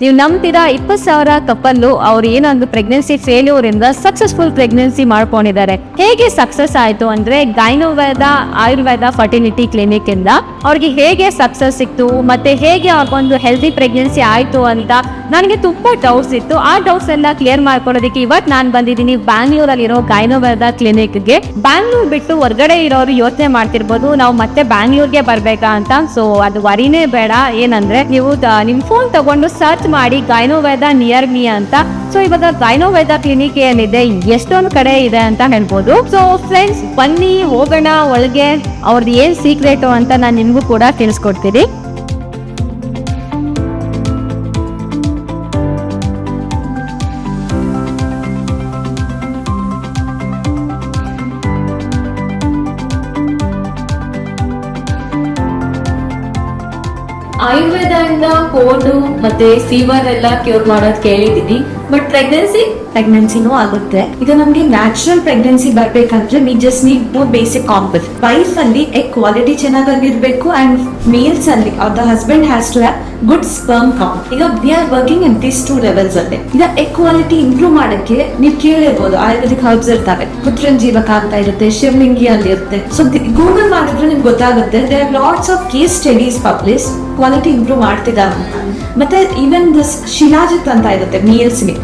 ನೀವು ನಂಬ್ತೀರಾ 20,000 ಕಪಲ್ಲು ಅವ್ರು ಏನೊಂದು ಪ್ರೆಗ್ನೆನ್ಸಿ ಫೇಲ್ಯೂರ್ ಇಂದ ಸಕ್ಸಸ್ಫುಲ್ ಪ್ರೆಗ್ನೆನ್ಸಿ ಮಾಡ್ಕೊಂಡಿದ್ದಾರೆ. ಹೇಗೆ ಸಕ್ಸಸ್ ಆಯ್ತು ಅಂದ್ರೆ ಗೈನೋವೇದ ಆಯುರ್ವೇದ ಫರ್ಟಿಲಿಟಿ ಕ್ಲಿನಿಕ್ ಇಂದ ಅವ್ರಿಗೆ ಹೇಗೆ ಸಕ್ಸಸ್ ಸಿಕ್ತು ಮತ್ತೆ ಹೇಗೆ ಅವ್ರಿಗೊಂದು ಹೆಲ್ತಿ ಪ್ರೆಗ್ನೆನ್ಸಿ ಆಯ್ತು ಅಂತ ನನಗೆ ತುಂಬಾ ಡೌಟ್ಸ್ ಇತ್ತು. ಆ ಡೌಟ್ಸ್ ಎಲ್ಲ ಕ್ಲಿಯರ್ ಮಾಡ್ಕೊಳ್ಳೋದಕ್ಕೆ ಇವತ್ತು ನಾನು ಬಂದಿದ್ದೀನಿ ಬ್ಯಾಂಗ್ಳೂರಲ್ಲಿರೋ ಗೈನೋವೇದ ಕ್ಲಿನಿಕ್ಗೆ. ಬ್ಯಾಂಗ್ಳೂರ್ ಬಿಟ್ಟು ಹೊರಗಡೆ ಇರೋರು ಯೋಚನೆ ಮಾಡ್ತಿರ್ಬೋದು ನಾವು ಮತ್ತೆ ಬ್ಯಾಂಗ್ಳೂರ್ಗೆ ಬರ್ಬೇಕಾ ಅಂತ. ಸೊ ಅದು ವರಿನೇ ಬೇಡ. ಏನಂದ್ರೆ ನೀವು ನಿಮ್ ಫೋನ್ ತಗೊಂಡು ಸರ್ಚ್ ಮಾಡಿ ಗೈನೋವೇದ ನಿಯರ್ ಮೀ ಅಂತ. ಸೊ ಇವಾಗ ಗೈನೋವೇದ ಕ್ಲಿನಿಕ್ ಏನಿದೆ ಎಷ್ಟೊಂದು ಕಡೆ ಇದೆ ಅಂತ ಹೇಳ್ಬೋದು. ಸೊ ಫ್ರೆಂಡ್ಸ್ ಬನ್ನಿ ಹೋಗೋಣ ಒಳಗೆ, ಅವ್ರದ್ದು ಏನ್ ಸೀಕ್ರೆಟು ಅಂತ ನಾನು ನಿಮ್ಗೂ ಕೂಡ ತಿಳಿಸ್ಕೊಡ್ತೀನಿ. ಆಯುರ್ವೇದ ಇಂದ ಕೋಲ್ಡ್ ಮತ್ತೆ ಫೀವರ್ ಎಲ್ಲ ಕ್ಯೂರ್ ಮಾಡೋದ್ ಕೇಳಿದೀನಿ, ಬಟ್ ಪ್ರೆಗ್ನೆನ್ಸಿನೂ ಆಗುತ್ತೆ. ಈಗ ನಮ್ಗೆ ನ್ಯಾಚುರಲ್ ಪ್ರೆಗ್ನೆನ್ಸಿ ಬರ್ಬೇಕಂದ್ರೆ we just need more basic compass. Wife ಅಲ್ಲಿ ಎಗ್ ಕ್ವಾಲಿಟಿ ಚೆನ್ನಾಗಿರ್ಬೇಕು ಅಂಡ್ ಮೇಲ್ಸ್ ಅಲ್ಲಿ the husband has to have good sperm count. ಈಗ we are working in this 2 levels ಅಲ್ಲಿ. ಈಗ ಎಗ್ ಕ್ವಾಲಿಟಿ ಇಂಪ್ರೂವ್ ಮಾಡಕ್ಕೆ ನೀವು ಕೇಳಿರ್ಬೋದು ಆಯುರ್ವೇದಿಕ್ ಹರ್ಬ್ಸ್ ಇರ್ತವೆ, ಪುತ್ರಂಜೀವಕ ಅಂತ ಇರುತ್ತೆ, ಶಿವಲಿಂಗಿ ಅಲ್ಲಿ ಇರುತ್ತೆ. ಸೊ ಗೂಗಲ್ ಮಾಡಿದ್ರೆ ನಿಮ್ಗೆ ಗೊತ್ತಾಗುತ್ತೆ. There are lots of case studies publish quality improve ಮಾಡ್ತಿದ್ದಾರೆ. ಮತ್ತೆ ಈವನ್ ದಿಸ್ ಶಿಲಾಜಿತ್ ಅಂತ ಇರುತ್ತೆ ಮೇಲ್ಸ್ಗೆ,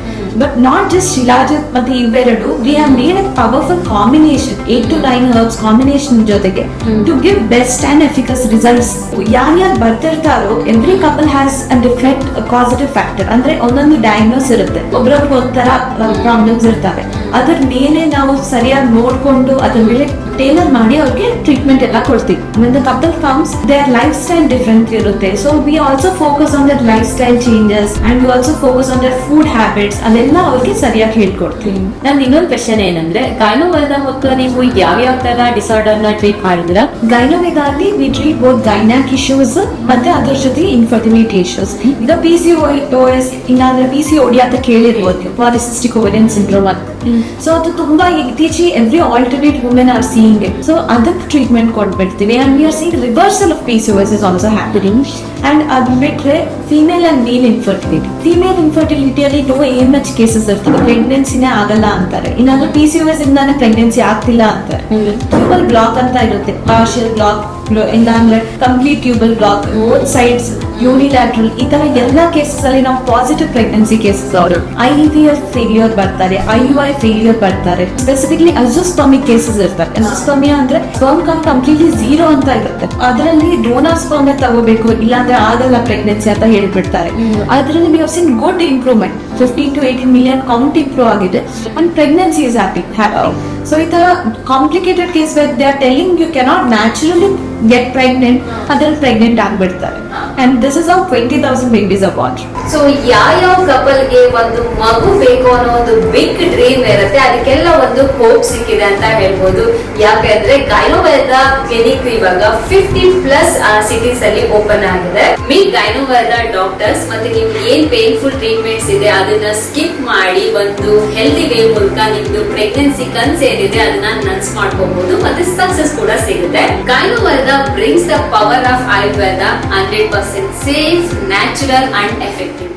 ಬಟ್ ನಾಟ್ ಜಸ್ಟ್ ಶಿಲಾಜಿತ್ ಮತ್ತೆ ಇವೆರಡು we have made a powerful combination 8 to 9 herbs combination ಜೊತೆಗೆ to give best and efficacious results. ಯಾರ್ಯಾರು ಬರ್ತಿರ್ತಾರೋ every couple has a different causative factor. ಅಂದ್ರೆ ಒಂದೊಂದು ಡಯಾಗ್ನೋಸ್ ಇರುತ್ತೆ, ಒಬ್ರೊಬ್ರು ಒಂಥರ ಪ್ರಾಬ್ಲಮ್ಸ್ ಇರ್ತವೆ. ಅದ್ರ ಮೇಲೆ ನಾವು ಸರಿಯಾಗಿ ನೋಡ್ಕೊಂಡು ಅದ್ರ ಮೇಲೆ ಟೇಲರ್ ಮಾಡಿ ಅವ್ರಿಗೆ ಟ್ರೀಟ್ಮೆಂಟ್ ಎಲ್ಲ ಕೊಡ್ತೀವಿ. when the couple comes their lifestyle different ಇರುತ್ತೆ. so we also focus on their lifestyle changes and we also focus on their food habits. ಅದೆಲ್ಲ ಅವ್ರಿಗೆ ಸರಿಯಾಗಿ ಹೇಳ್ಕೊಡ್ತೀವಿ. ನಾನು ಇನ್ನೊಂದು ಕ್ವೆಶ್ಚನ್ ಏನಂದ್ರೆ ಗೈನೋವೇದ ಮತ್ತು ನೀವು ಯಾವ ತರ ಡಿಸಾರ್ಡರ್ ನ ಟ್ರೀಟ್ ಮಾಡಿದ್ರ? ಗೈನೋವೇದ ಅಲ್ಲಿ we treat both gynaec issues ಮತ್ತೆ ಅದ್ರ ಜೊತೆ ಇನ್ಫರ್ಟಿಲಿಟಿ ಇಶ್ಯೂಸ್. ಈಗ PCOS ಇನ್ನಾದ್ರೆ PCOD ಅಂತ ಕೇಳಿರ್ಬೋದು, ಪಾಲಿಸಿಸ್ಟಿಕ್ ಓವೇರಿಯನ್ ಸಿಂಡ್ರೋಮ್ ಅಂತ. ಸೊ ಅದು ತುಂಬಾ ಇತ್ತೀಚೆಗೆ every alternate women are seeing it. So ಅದಕ್ಕೆ ಟ್ರೀಟ್ಮೆಂಟ್ ಕೊಟ್ಬಿಡ್ತೀವಿ and we are seeing reversal of PCOS is also happening. And ಅದು ಬಿಟ್ರೆ female and male infertility. Female ಇನ್ಫರ್ಟಿಲಿಟಿಯಲ್ಲಿ ನೋ AMH ಕೇಸಸ್ ಇರ್ತವೆ, ಪ್ರೆಗ್ನೆನ್ಸಿನೇ ಆಗಲ್ಲ ಅಂತಾರೆ. ಇನ್ನಾದ್ರೂ PCOS ಇಂದಾನೆ ಪ್ರೆಗ್ನೆನ್ಸಿ ಆಗ್ತಿಲ್ಲ ಅಂತಾರೆ. ಟ್ಯೂಬಲ್ ಬ್ಲಾಕ್ ಅಂತ ಇರುತ್ತೆ, ಪಾರ್ಷಿಯಲ್ ಬ್ಲಾಕ್ ಇಲ್ಲಾಂದ್ರೆ complete tubal block, both sides unilateral. ಈ ತರ ಎಲ್ಲಾ ಕೇಸಸ್ ಅಲ್ಲಿ ನಾವು ಪಾಸಿಟಿವ್ ಪ್ರೆಗ್ನೆನ್ಸಿ ಕೇಸಸ್ ಅವರು IVF ಫೇಲ್ಯೂರ್ ಬರ್ತಾರೆ, IUI ಫೇಲ್ಯೂರ್ ಬರ್ತಾರೆ. ಸ್ಪೆಸಿಫಿಕ್ಲಿ ಅಜೋಸ್ಪರ್ಮಿಕ್ ಕೇಸಸ್ ಇರ್ತಾರೆ. ಅಜೋಸ್ಪರ್ಮಿಯಾ ಅಂದ್ರೆ ಸ್ಪರ್ಮ್ ಕೌಂಟ್ ಕಂಪ್ಲೀಟ್ಲಿ 0 ಅಂತ ಇರುತ್ತೆ. ಅದರಲ್ಲಿ ಡೋನರ್ ಸ್ಪರ್ಮ್ ತಗೋಬೇಕು ಇಲ್ಲಾಂದ್ರೆ ಆಗಲ್ಲ ಪ್ರೆಗ್ನೆನ್ಸಿ ಅಂತ ಹೇಳ್ಬಿಡ್ತಾರೆ. ಅದರಲ್ಲಿ we have seen good improvement, 15 to 18 million count improve ಆಗಿದೆ and pregnancy is happy. So ಈ ತರ complicated case where they are telling you cannot naturally get pregnant, ಅದ್ರಲ್ಲಿ ಪ್ರೆಗ್ನೆಂಟ್ ಆಗ್ಬಿಡ್ತಾರೆ. And this is how 20,000 babies are born. So ಯಾವ ಕಪಲ್ಗೆ ಒಂದು ಮಗು ಬೇಕು ಅನ್ನೋ ಒಂದು ಬಿಗ್ ಡ್ರೀಮ್ ಇರುತ್ತೆ, ಅದಕ್ಕೆಲ್ಲ ಒಂದು ಹೋಪ್ ಸಿಕ್ಕಿದೆ ಅಂತ ಹೇಳ್ಬೋದು. ಯಾಕಂದ್ರೆ ಗೈನೋವೇದ ಕ್ಲಿನಿಕ್ ಇವಾಗ 50+ ಸಿಟೀಸ್ ಅಲ್ಲಿ ಓಪನ್ ಆಗಿದೆ. ಮೀಟ್ ಗೈನೋವೇದ ಡಾಕ್ಟರ್ಸ್ ಮತ್ತೆ ನಿಮ್ಗೆ ಏನ್ ಪೇನ್ಫುಲ್ ಟ್ರೀಟ್ಮೆಂಟ್ಸ್ ಇದೆ ಅದನ್ನ ಸ್ಕಿಪ್ ಮಾಡಿ ಒಂದು ಹೆಲ್ದಿ ವೇ ಮೂಲಕ ನಿಮ್ದು ಪ್ರೆಗ್ನೆನ್ಸಿ ಕನ್ಸ್ ಏನಿದೆ ಅದನ್ನ ನನ್ಸ್ ಮಾಡ್ಕೋಬಹುದು ಮತ್ತೆ ಸಕ್ಸಸ್ ಕೂಡ ಸಿಗುತ್ತೆ. ಗೈನೋವೇದ brings the power of Ayurveda 100% safe, natural and effective.